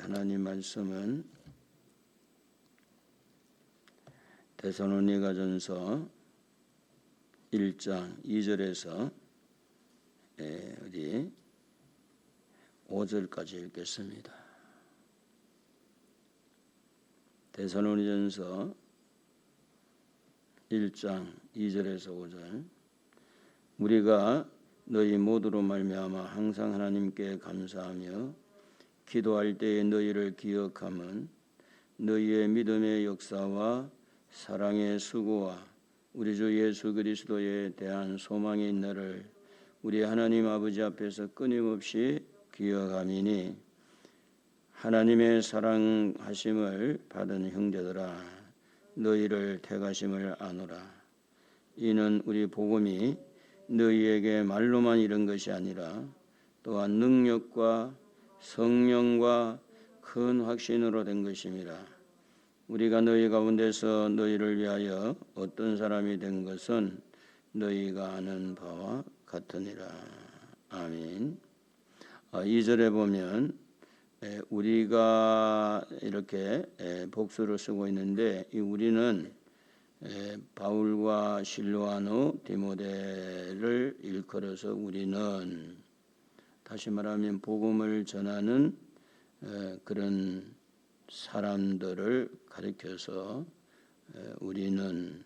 하나님 말씀은 데살로니가전서 1장 2절에서 우리 5절까지 읽겠습니다. 데살로니전서 1장 2절에서 5절. 우리가 너희 모두로 말미암아 항상 하나님께 감사하며 기도할 때에 너희를 기억함은 너희의 믿음의 역사와 사랑의 수고와 우리 주 예수 그리스도에 대한 소망이 있느를 우리 하나님 아버지 앞에서 끊임없이 기억함이니 하나님의 사랑하심을 받은 형제들아 너희를 택하심을 아노라. 이는 우리 복음이 너희에게 말로만 이른 것이 아니라 또한 능력과 성령과 큰 확신으로 된 것임이라. 우리가 너희 가운데서 너희를 위하여 어떤 사람이 된 것은 너희가 아는 바와 같으니라. 아멘. 2절에 보면 우리가 이렇게 복수를 쓰고 있는데 이 우리는 바울과 실로아노 디모데를 일컬어서 우리는, 다시 말하면 복음을 전하는 그런 사람들을 가리켜서 우리는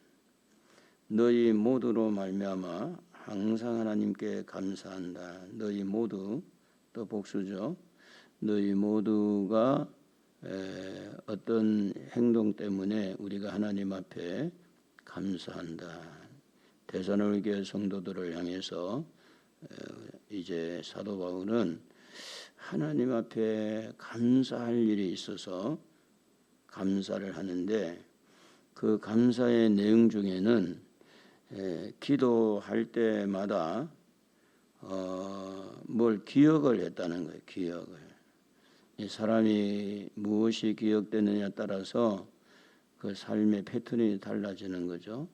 너희 모두로 말미암아 항상 하나님께 감사한다. 너희 모두, 또 복수죠. 너희 모두가 어떤 행동 때문에 우리가 하나님 앞에 감사한다. 데살로니가 성도들을 향해서 이제 사도 바울은 하나님 앞에 감사할 일이 있어서 감사를 하는데 그 감사의 내용 중에는 기도할 때마다 뭘 기억을 했다는 거예요. 기억을. 이 사람이 무엇이 기억되느냐에 따라서 그 삶의 패턴이 달라지는 거죠.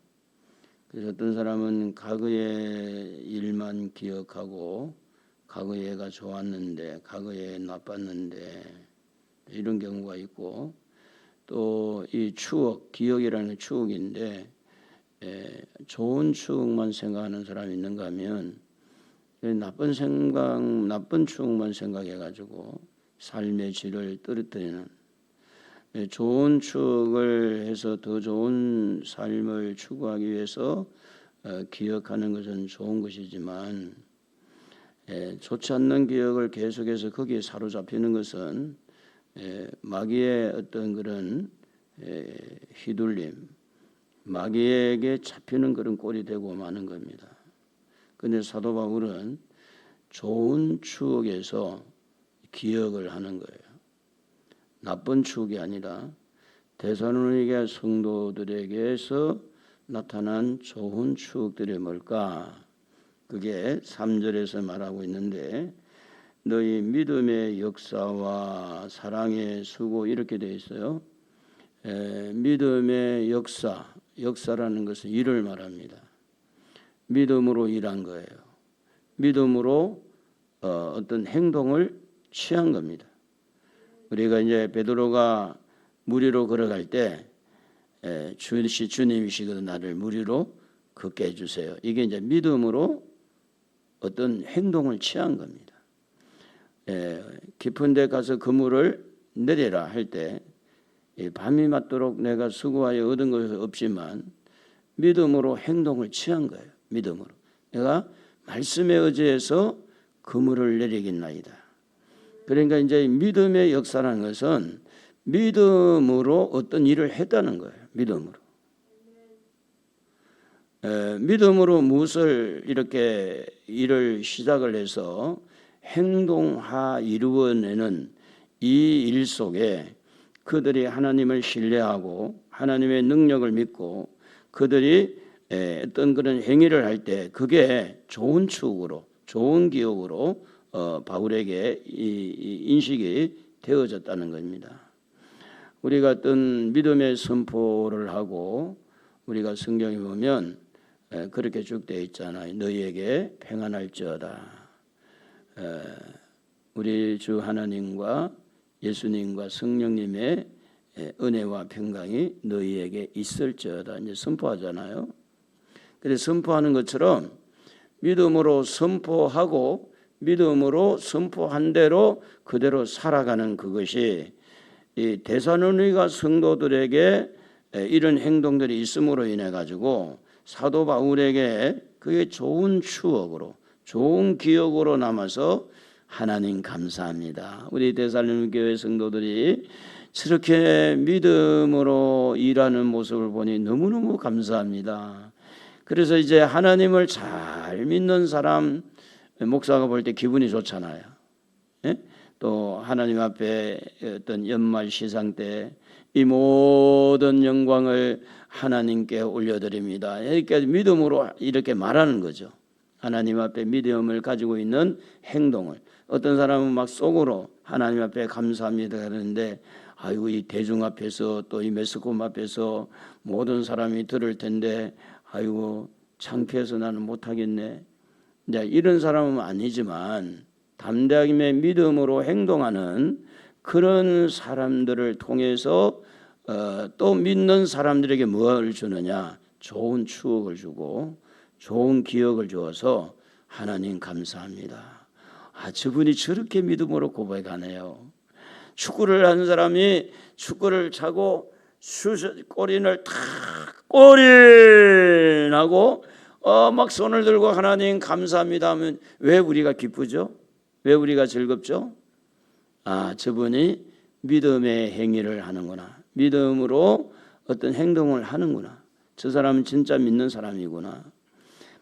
그래서 어떤 사람은 과거의 일만 기억하고 과거에 얘가 좋았는데 과거에 나빴는데 이런 경우가 있고, 또 이 추억, 기억이라는 추억인데 좋은 추억만 생각하는 사람이 있는가 하면 나쁜 추억만 생각해가지고 삶의 질을 떨어뜨리는, 좋은 추억을 해서 더 좋은 삶을 추구하기 위해서 기억하는 것은 좋은 것이지만 좋지 않는 기억을 계속해서 거기에 사로잡히는 것은 마귀의 어떤 그런 휘둘림, 마귀에게 잡히는 그런 꼴이 되고 마는 겁니다. 그런데 사도 바울은 좋은 추억에서 기억을 하는 거예요. 나쁜 추억이 아니라 데살로니가 성도들에게서 나타난 좋은 추억들이 뭘까? 그게 3절에서 말하고 있는데 너희 믿음의 역사와 사랑의 수고, 이렇게 되어 있어요. 믿음의 역사라는 것은 일을 말합니다. 믿음으로 일한 거예요. 믿음으로 어떤 행동을 취한 겁니다. 우리가 이제 베드로가 물 위로 걸어갈 때 주님이시거든 나를 물 위로 걷게 해주세요. 이게 이제 믿음으로 어떤 행동을 취한 겁니다. 깊은 데 가서 그물을 내려라 할 때 밤이 맞도록 내가 수고하여 얻은 것은 없지만 믿음으로 행동을 취한 거예요. 믿음으로 내가 말씀에 의지해서 그물을 내리겠나이다. 그러니까 이제 믿음의 역사라는 것은 믿음으로 어떤 일을 했다는 거예요. 믿음으로 무엇을 이렇게 일을 시작을 해서 이루어내는 이 일 속에 그들이 하나님을 신뢰하고 하나님의 능력을 믿고 그들이 어떤 그런 행위를 할 때 그게 좋은 추억으로, 좋은 기억으로 바울에게 이 인식이 되어졌다는 겁니다. 우리가 어떤 믿음의 선포를 하고 우리가 성경에 보면 그렇게 쭉 되어 있잖아요. 너희에게 평안할지어다. 우리 주 하나님과 예수님과 성령님의 은혜와 평강이 너희에게 있을지어다 이제 선포하잖아요. 그래서 선포하는 것처럼 믿음으로 선포하고 믿음으로 선포한 대로 그대로 살아가는 그것이 이 데살로니가 성도들에게 이런 행동들이 있음으로 인해 가지고 사도 바울에게 그게 좋은 추억으로 좋은 기억으로 남아서 하나님 감사합니다. 우리 데살로니 교회 성도들이 저렇게 믿음으로 일하는 모습을 보니 너무너무 감사합니다. 그래서 이제 하나님을 잘 믿는 사람 목사가 볼 때 기분이 좋잖아요. 예? 또 하나님 앞에 어떤 연말 시상 때 이 모든 영광을 하나님께 올려드립니다. 이렇게 믿음으로 이렇게 말하는 거죠. 하나님 앞에 믿음을 가지고 있는 행동을. 어떤 사람은 막 속으로 하나님 앞에 감사합니다 하는데 아이고 이 대중 앞에서 또 이 매스컴 앞에서 모든 사람이 들을 텐데 아이고 창피해서 나는 못하겠네. 이제 이런 사람은 아니지만 담대함의 믿음으로 행동하는 그런 사람들을 통해서 또 믿는 사람들에게 뭘 주느냐? 좋은 추억을 주고 좋은 기억을 주어서 하나님 감사합니다. 저분이 저렇게 믿음으로 고백하네요. 축구를 하는 사람이 축구를 차고 꼬린을 탁 꼬린 하고 막 손을 들고 하나님 감사합니다 하면 왜 우리가 기쁘죠? 왜 우리가 즐겁죠? 저분이 믿음의 행위를 하는구나. 믿음으로 어떤 행동을 하는구나. 저 사람은 진짜 믿는 사람이구나.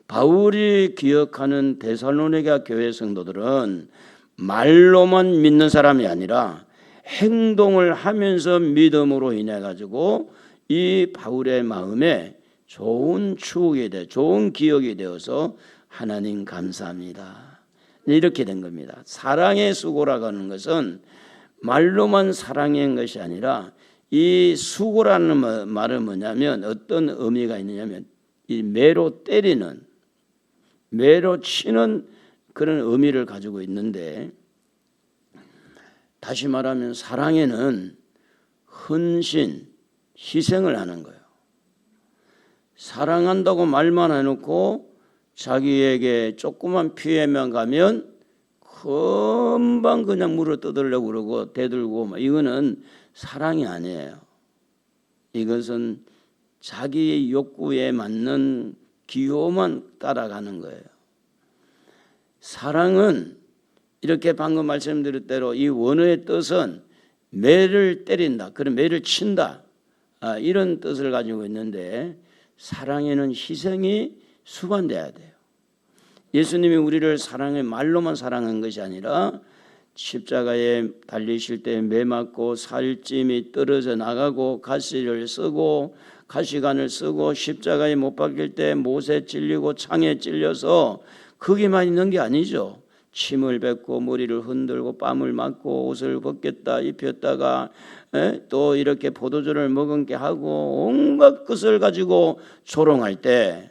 바울이 기억하는 데살로니가 교회 성도들은 말로만 믿는 사람이 아니라 행동을 하면서 믿음으로 인해 가지고 이 바울의 마음에 좋은 추억이 돼, 좋은 기억이 되어서 하나님 감사합니다. 이렇게 된 겁니다. 사랑의 수고라고 하는 것은 말로만 사랑한 것이 아니라 이 수고라는 말은 뭐냐면 어떤 의미가 있느냐면 이 매로 때리는, 매로 치는 그런 의미를 가지고 있는데 다시 말하면 사랑에는 헌신, 희생을 하는 거예요. 사랑한다고 말만 해놓고 자기에게 조그만 피해만 가면 금방 그냥 물어 뜯으려고 그러고 대들고 이거는 사랑이 아니에요. 이것은 자기의 욕구에 맞는 기호만 따라가는 거예요. 사랑은 이렇게 방금 말씀드린 대로 이 원어의 뜻은 매를 때린다, 그런 매를 친다, 이런 뜻을 가지고 있는데 사랑에는 희생이 수반돼야 돼요. 예수님이 우리를 사랑해 말로만 사랑한 것이 아니라 십자가에 달리실 때 매 맞고 살찜이 떨어져 나가고 가시를 쓰고 가시관을 쓰고 십자가에 못 박힐 때 못에 찔리고 창에 찔려서 거기만 있는 게 아니죠. 침을 뱉고 머리를 흔들고 뺨을 맞고 옷을 벗겼다 입혔다가 또 이렇게 포도주를 먹은 게 하고 온갖 것을 가지고 조롱할 때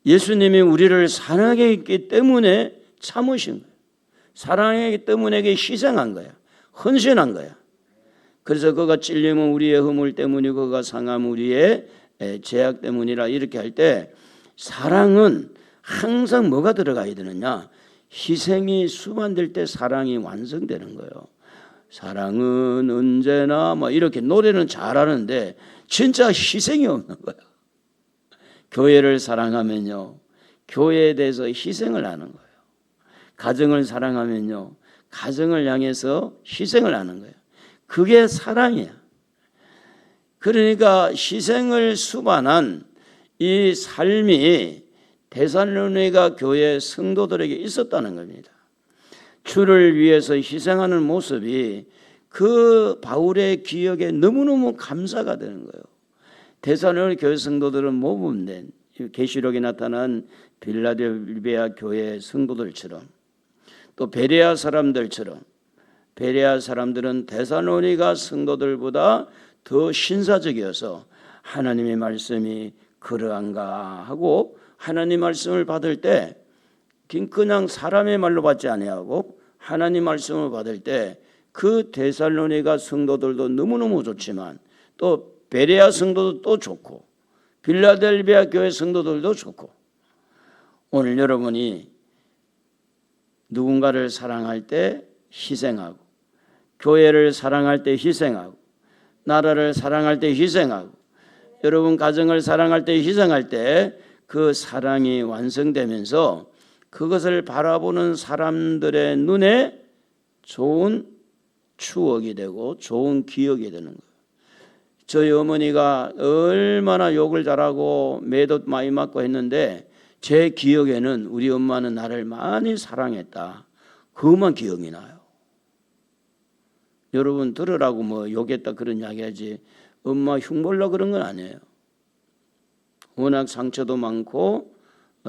예수님이 우리를 사랑했기 때문에 참으신 거예요. 사랑했기 때문에 희생한 거야. 헌신한 거야. 그래서 그가 찔림은 우리의 허물 때문이고 그가 상함은 우리의 죄악 때문이라 이렇게 할 때 사랑은 항상 뭐가 들어가야 되느냐? 희생이 수반될 때 사랑이 완성되는 거예요. 사랑은 언제나 이렇게 노래는 잘하는데 진짜 희생이 없는 거예요. 교회를 사랑하면요, 교회에 대해서 희생을 하는 거예요. 가정을 사랑하면요, 가정을 향해서 희생을 하는 거예요. 그게 사랑이야. 그러니까 희생을 수반한 이 삶이 데살로니가 교회 성도들에게 있었다는 겁니다. 주를 위해서 희생하는 모습이 그 바울의 기억에 너무너무 감사가 되는 거예요. 데살로니가 교회 성도들은 모범된 계시록에 나타난 빌라델비아 교회 성도들처럼 또 베레아 사람들처럼 베레아 사람들은 데살로니가 성도들보다 더 신사적이어서 하나님의 말씀이 그러한가 하고 하나님 말씀을 받을 때 그냥 사람의 말로 받지 아니하고 하나님 말씀을 받을 때 그 데살로니가 성도들도 너무너무 좋지만 또 베레아 성도도 또 좋고 빌라델비아 교회 성도들도 좋고, 오늘 여러분이 누군가를 사랑할 때 희생하고, 교회를 사랑할 때 희생하고, 나라를 사랑할 때 희생하고, 여러분 가정을 사랑할 때 희생할 때 그 사랑이 완성되면서 그것을 바라보는 사람들의 눈에 좋은 추억이 되고 좋은 기억이 되는 거예요. 저희 어머니가 얼마나 욕을 잘하고 매도 많이 맞고 했는데 제 기억에는 우리 엄마는 나를 많이 사랑했다, 그것만 기억이 나요. 여러분 들으라고 뭐 욕했다 그런 이야기 하지 엄마 흉보려고 그런 건 아니에요. 워낙 상처도 많고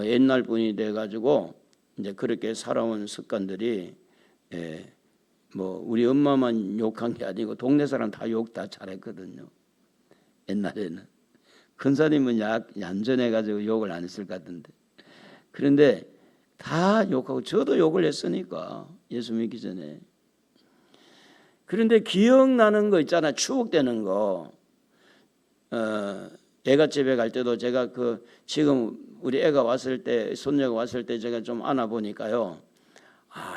옛날 분이 돼가지고 이제 그렇게 살아온 습관들이, 뭐 우리 엄마만 욕한 게 아니고 동네 사람 다 욕 다 잘했거든요. 옛날에는 큰사님은 얌전해가지고 욕을 안 했을 것 같은데, 그런데 다 욕하고 저도 욕을 했으니까 예수 믿기 전에. 그런데 기억나는 거 있잖아, 추억되는 거. 애가 집에 갈 때도 제가 지금 우리 애가 왔을 때, 손녀가 왔을 때 제가 좀 안아보니까요,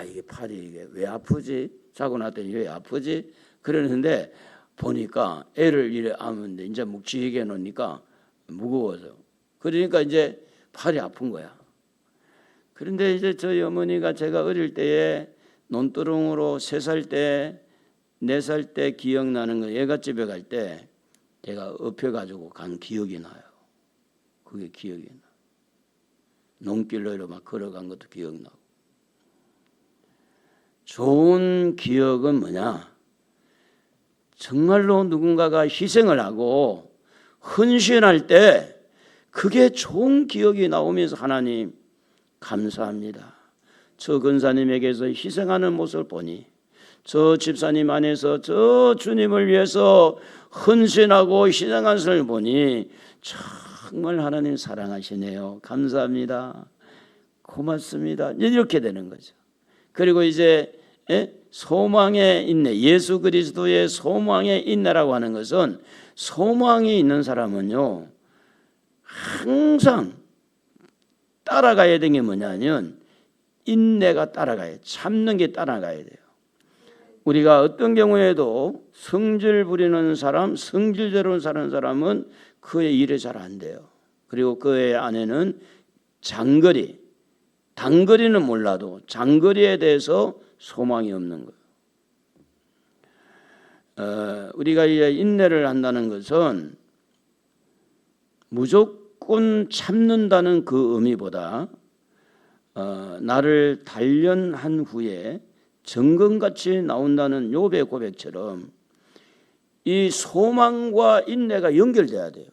이게 팔이 이게 왜 아프지? 자고 났더니 왜 아프지? 그러는데 보니까 애를 이래 안는데 이제 묵직하게 해놓으니까 무거워서, 그러니까 이제 팔이 아픈 거야. 그런데 이제 저희 어머니가 제가 어릴 때에 논두렁으로 3살 때, 4살 때 기억나는 거, 애가 집에 갈 때 제가 엎혀가지고 간 기억이 나요. 그게 기억이 나. 논길로 막 걸어간 것도 기억나고. 좋은 기억은 뭐냐? 정말로 누군가가 희생을 하고 헌신할 때 그게 좋은 기억이 나오면서 하나님 감사합니다. 저 권사님에게서 희생하는 모습을 보니, 저 집사님 안에서 저 주님을 위해서 헌신하고 희생한 것을 보니 정말 하나님 사랑하시네요. 감사합니다. 고맙습니다. 이렇게 되는 거죠. 그리고 이제 소망의 인내, 예수 그리스도의 소망의 인내라고 하는 것은, 소망이 있는 사람은요 항상 따라가야 되는 게 뭐냐면 인내가 따라가야, 참는 게 따라가야 돼요. 우리가 어떤 경우에도 성질 부리는 사람, 성질대로 사는 사람은 그의 일이 잘 안 돼요. 그리고 그의 안에는 장거리, 단거리는 몰라도 장거리에 대해서 소망이 없는 거예요. 우리가 이제 인내를 한다는 것은 무조건 참는다는 그 의미보다 나를 단련한 후에 정금같이 나온다는 욥의 고백처럼 이 소망과 인내가 연결돼야 돼요.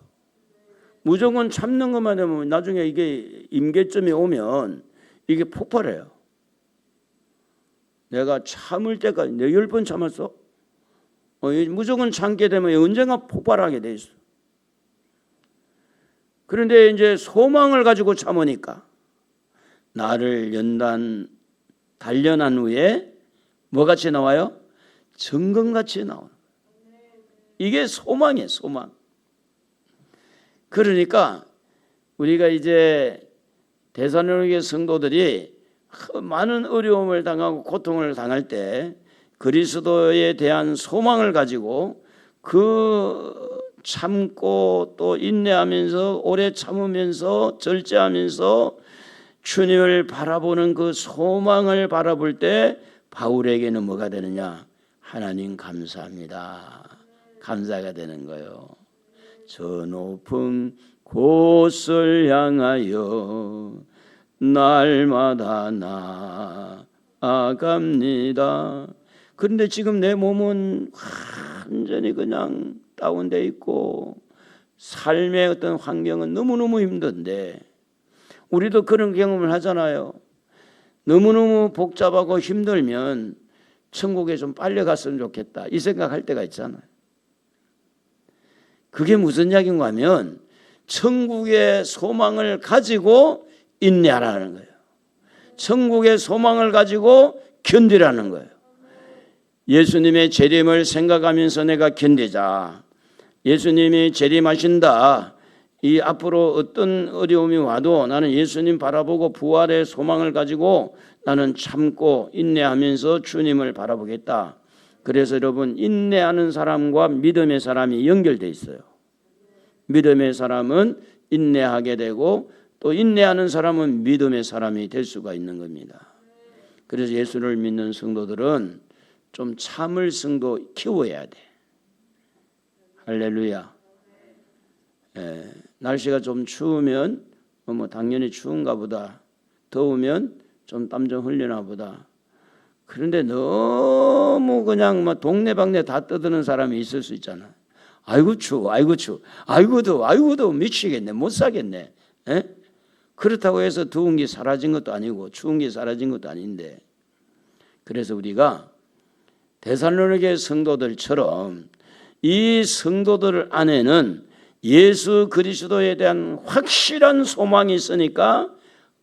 무조건 참는 것만 하면 나중에 이게 임계점이 오면 이게 폭발해요. 내가 참을 때까지, 내 10번 참았어? 무조건 참게 되면 언젠가 폭발하게 돼 있어. 그런데 이제 소망을 가지고 참으니까 나를 단련한 후에 뭐같이 나와요? 정금같이 나와요. 이게 소망이에요, 소망. 그러니까 우리가 이제 데살로니가 성도들이 많은 어려움을 당하고 고통을 당할 때 그리스도에 대한 소망을 가지고 참고 또 인내하면서 오래 참으면서 절제하면서 주님을 바라보는 그 소망을 바라볼 때 바울에게는 뭐가 되느냐? 하나님 감사합니다. 감사가 되는 거예요. 저 높은 곳을 향하여 날마다 나아갑니다. 그런데 지금 내 몸은 완전히 그냥 다운돼 있고 삶의 어떤 환경은 너무너무 힘든데, 우리도 그런 경험을 하잖아요. 너무너무 복잡하고 힘들면 천국에 좀 빨리 갔으면 좋겠다, 이 생각할 때가 있잖아요. 그게 무슨 이야기인가 하면 천국의 소망을 가지고 인내하라는 거예요. 천국의 소망을 가지고 견디라는 거예요. 예수님의 재림을 생각하면서 내가 견디자. 예수님이 재림하신다. 이 앞으로 어떤 어려움이 와도 나는 예수님 바라보고 부활의 소망을 가지고 나는 참고 인내하면서 주님을 바라보겠다. 그래서 여러분, 인내하는 사람과 믿음의 사람이 연결되어 있어요. 믿음의 사람은 인내하게 되고 또 인내하는 사람은 믿음의 사람이 될 수가 있는 겁니다. 그래서 예수를 믿는 성도들은 좀 참을성도 키워야 돼. 할렐루야. 날씨가 좀 추우면 뭐 당연히 추운가 보다. 더우면 좀 땀 좀 흘리나 보다. 그런데 너무 그냥 뭐 동네방네 다 떠드는 사람이 있을 수 있잖아. 아이고 추워, 아이고 추워, 아이고 더워, 아이고 더워, 미치겠네, 못 사겠네. 그렇다고 해서 더운 게 사라진 것도 아니고 추운 게 사라진 것도 아닌데, 그래서 우리가 데살로니게 성도들처럼 이 성도들 안에는 예수 그리스도에 대한 확실한 소망이 있으니까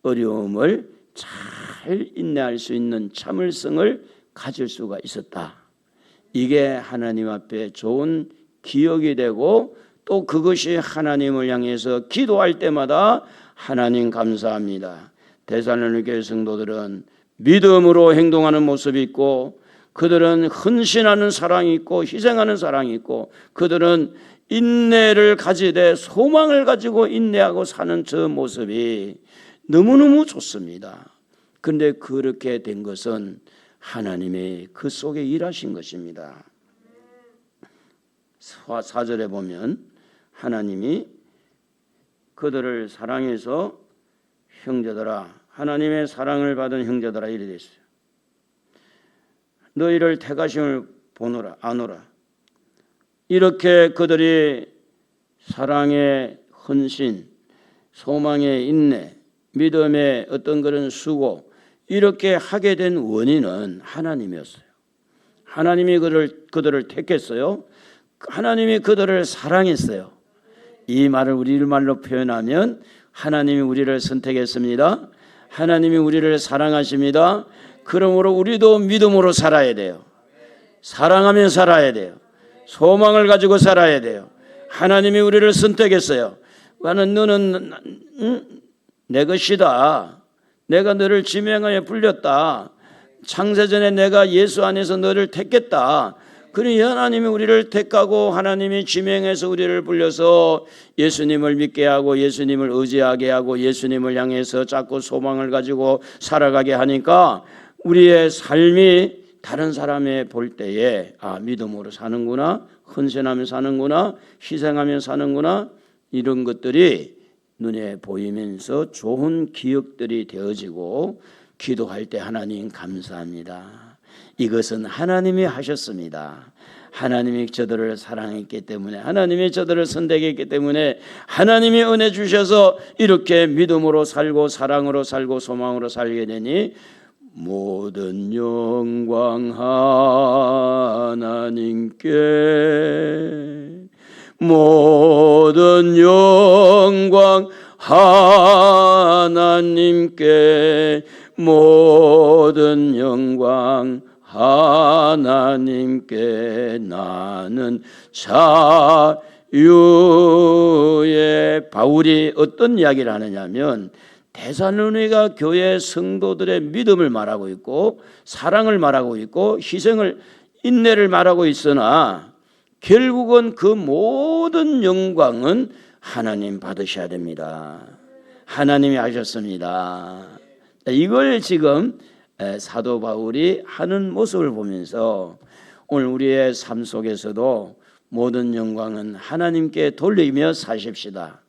어려움을 잘 인내할 수 있는 참을성을 가질 수가 있었다. 이게 하나님 앞에 좋은 기억이 되고 또 그것이 하나님을 향해서 기도할 때마다 하나님 감사합니다. 데살로니게 성도들은 믿음으로 행동하는 모습이 있고 그들은 헌신하는 사랑이 있고 희생하는 사랑이 있고 그들은 인내를 가지되 소망을 가지고 인내하고 사는 저 모습이 너무너무 좋습니다. 그런데 그렇게 된 것은 하나님의 그 속에 일하신 것입니다. 4절에 보면 하나님이 그들을 사랑해서 형제들아, 하나님의 사랑을 받은 형제들아 이래 됐어요. 너희를 택하심을 보노라 아노라. 이렇게 그들이 사랑의 헌신, 소망의 인내, 믿음의 어떤 그런 수고 이렇게 하게 된 원인은 하나님이었어요. 하나님이 그들을 택했어요. 하나님이 그들을 사랑했어요. 이 말을 우리 말로 표현하면 하나님이 우리를 선택했습니다. 하나님이 우리를 사랑하십니다. 그러므로 우리도 믿음으로 살아야 돼요. 사랑하며 살아야 돼요. 소망을 가지고 살아야 돼요. 하나님이 우리를 선택했어요. 너는 내 것이다. 내가 너를 지명하여 불렸다. 창세전에 내가 예수 안에서 너를 택했다. 그러니 하나님이 우리를 택하고 하나님이 지명해서 우리를 불려서 예수님을 믿게 하고 예수님을 의지하게 하고 예수님을 향해서 자꾸 소망을 가지고 살아가게 하니까 우리의 삶이 다른 사람의 볼 때에 믿음으로 사는구나, 헌신하며 사는구나, 희생하며 사는구나, 이런 것들이 눈에 보이면서 좋은 기억들이 되어지고 기도할 때 하나님 감사합니다. 이것은 하나님이 하셨습니다. 하나님이 저들을 사랑했기 때문에, 하나님이 저들을 선택했기 때문에 하나님이 은혜 주셔서 이렇게 믿음으로 살고 사랑으로 살고 소망으로 살게 되니 모든 영광 하나님께, 모든 영광 하나님께, 모든 영광 하나님께. 나는 자유의 바울이 어떤 이야기를 하느냐면 데살로니가 교회 성도들의 믿음을 말하고 있고 사랑을 말하고 있고 희생을 인내를 말하고 있으나 결국은 그 모든 영광은 하나님 받으셔야 됩니다. 하나님이 하셨습니다. 이걸 지금 사도 바울이 하는 모습을 보면서 오늘 우리의 삶 속에서도 모든 영광은 하나님께 돌리며 사십시다.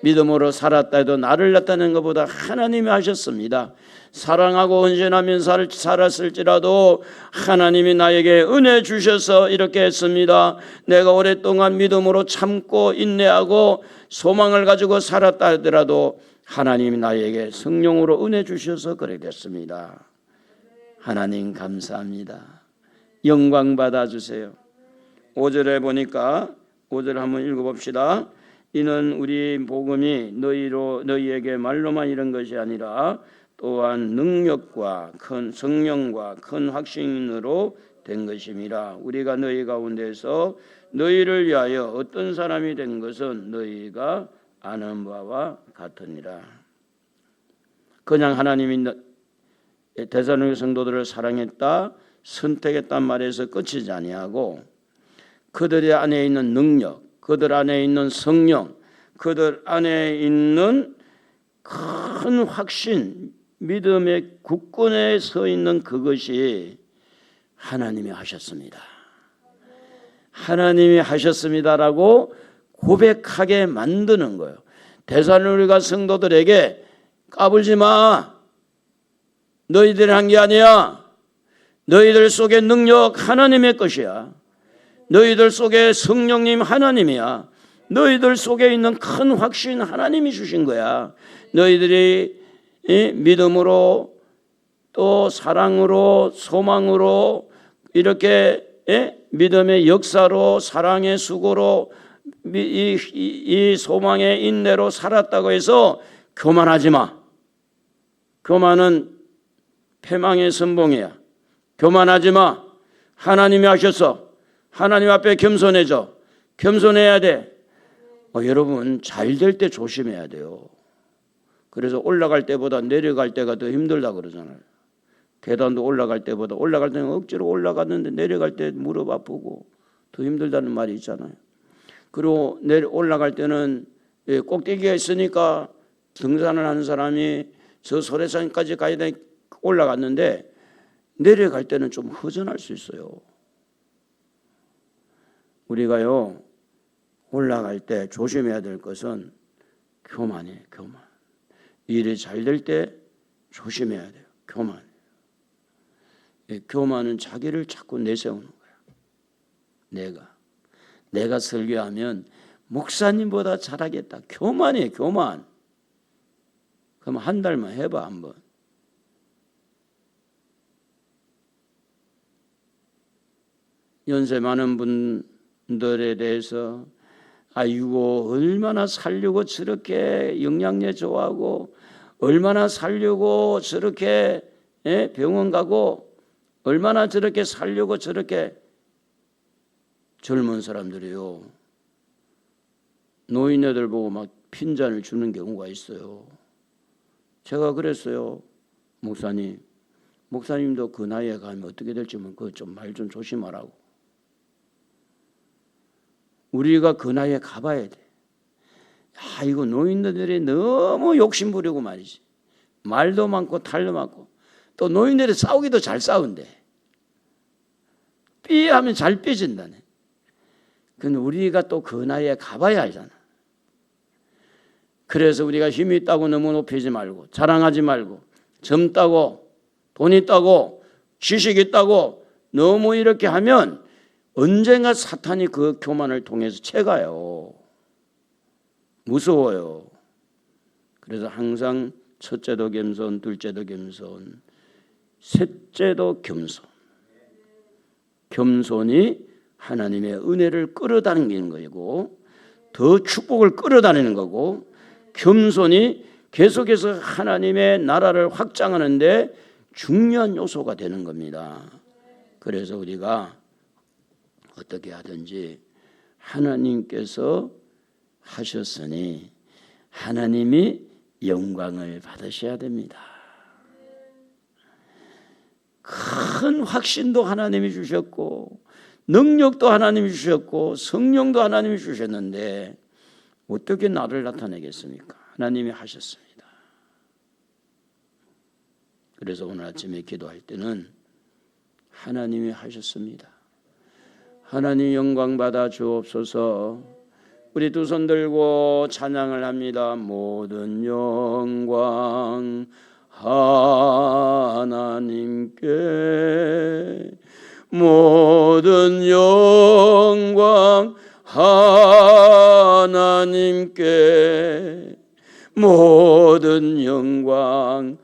믿음으로 살았다 해도 나를 나타내는 것보다 하나님이 하셨습니다. 사랑하고 헌신하며 살았을지라도 하나님이 나에게 은혜 주셔서 이렇게 했습니다. 내가 오랫동안 믿음으로 참고 인내하고 소망을 가지고 살았다 하더라도 하나님이 나에게 성령으로 은혜 주셔서 그래 됐습니다. 하나님 감사합니다. 영광 받아주세요. 5절에 보니까 5절 한번 읽어봅시다. 이는 우리 복음이 너희에게 말로만 이런 것이 아니라 또한 능력과 큰 성령과 큰 확신으로 된 것임이라. 우리가 너희 가운데서 너희를 위하여 어떤 사람이 된 것은 너희가 아는 바와 같으니라. 그냥 하나님이 데살로니가 성도들을 사랑했다, 선택했단 말에서 끝이지 아니하고 그들 안에 있는 능력, 그들 안에 있는 성령, 그들 안에 있는 큰 확신, 믿음의 굳건에 서 있는 그것이 하나님이 하셨습니다. 하나님이 하셨습니다라고 고백하게 만드는 거예요. 데살로니가 성도들에게 까불지 마. 너희들이 한 게 아니야. 너희들 속에 능력 하나님의 것이야. 너희들 속에 성령님 하나님이야. 너희들 속에 있는 큰 확신 하나님이 주신 거야. 너희들이 믿음으로 또 사랑으로 소망으로 이렇게 믿음의 역사로 사랑의 수고로 이 소망의 인내로 살았다고 해서 교만하지 마. 교만은 패망의 선봉이야. 교만하지 마. 하나님이 하셨어. 하나님 앞에 겸손해져. 겸손해야 돼. 여러분 잘 될 때 조심해야 돼요. 그래서 올라갈 때보다 내려갈 때가 더 힘들다 그러잖아요. 계단도 올라갈 때보다 올라갈 때는 억지로 올라갔는데 내려갈 때 무릎 아프고 더 힘들다는 말이 있잖아요. 그리고 올라갈 때는 꼭대기가 있으니까 등산을 하는 사람이 저 소래산까지 가야 돼 올라갔는데 내려갈 때는 좀 허전할 수 있어요. 우리가요 올라갈 때 조심해야 될 것은 교만이에요. 교만. 일이 잘 될 때 조심해야 돼요. 교만. 교만은 자기를 자꾸 내세우는 거야. 내가 설교하면 목사님보다 잘하겠다. 교만이에요. 교만. 그럼 한 달만 해봐 한번. 연세 많은 분들에 대해서 아이고 얼마나 살려고 저렇게 영양제 좋아하고 얼마나 살려고 저렇게 병원 가고 얼마나 저렇게 살려고 저렇게 젊은 사람들이요 노인네들 보고 막 핀잔을 주는 경우가 있어요. 제가 그랬어요. 목사님도 그 나이에 가면 어떻게 될지 그 좀 말 좀 조심하라고. 우리가 그 나이에 가봐야 돼. 이거 노인들이 너무 욕심 부리고 말이지. 말도 많고 탈도 많고 또 노인들이 싸우기도 잘 싸운대. 삐하면 잘 삐진다네. 근데 우리가 또 그 나이에 가봐야 알잖아. 그래서 우리가 힘이 있다고 너무 높이지 말고 자랑하지 말고 젊다고 돈 있다고 지식 있다고 너무 이렇게 하면 언젠가 사탄이 그 교만을 통해서 채가요. 무서워요. 그래서 항상 첫째도 겸손, 둘째도 겸손, 셋째도 겸손. 겸손이 하나님의 은혜를 끌어다니는 거고 더 축복을 끌어다니는 거고 겸손이 계속해서 하나님의 나라를 확장하는 데 중요한 요소가 되는 겁니다. 그래서 우리가 어떻게 하든지 하나님께서 하셨으니 하나님이 영광을 받으셔야 됩니다. 큰 확신도 하나님이 주셨고 능력도 하나님이 주셨고 성령도 하나님이 주셨는데 어떻게 나를 나타내겠습니까? 하나님이 하셨습니다. 그래서 오늘 아침에 기도할 때는 하나님이 하셨습니다. 하나님 영광 받아 주옵소서. 우리 두 손 들고 찬양을 합니다. 모든 영광 하나님께, 모든 영광 하나님께, 모든 영광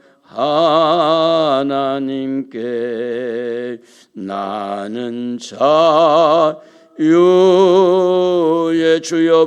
하나님께. 나는 자유의 주여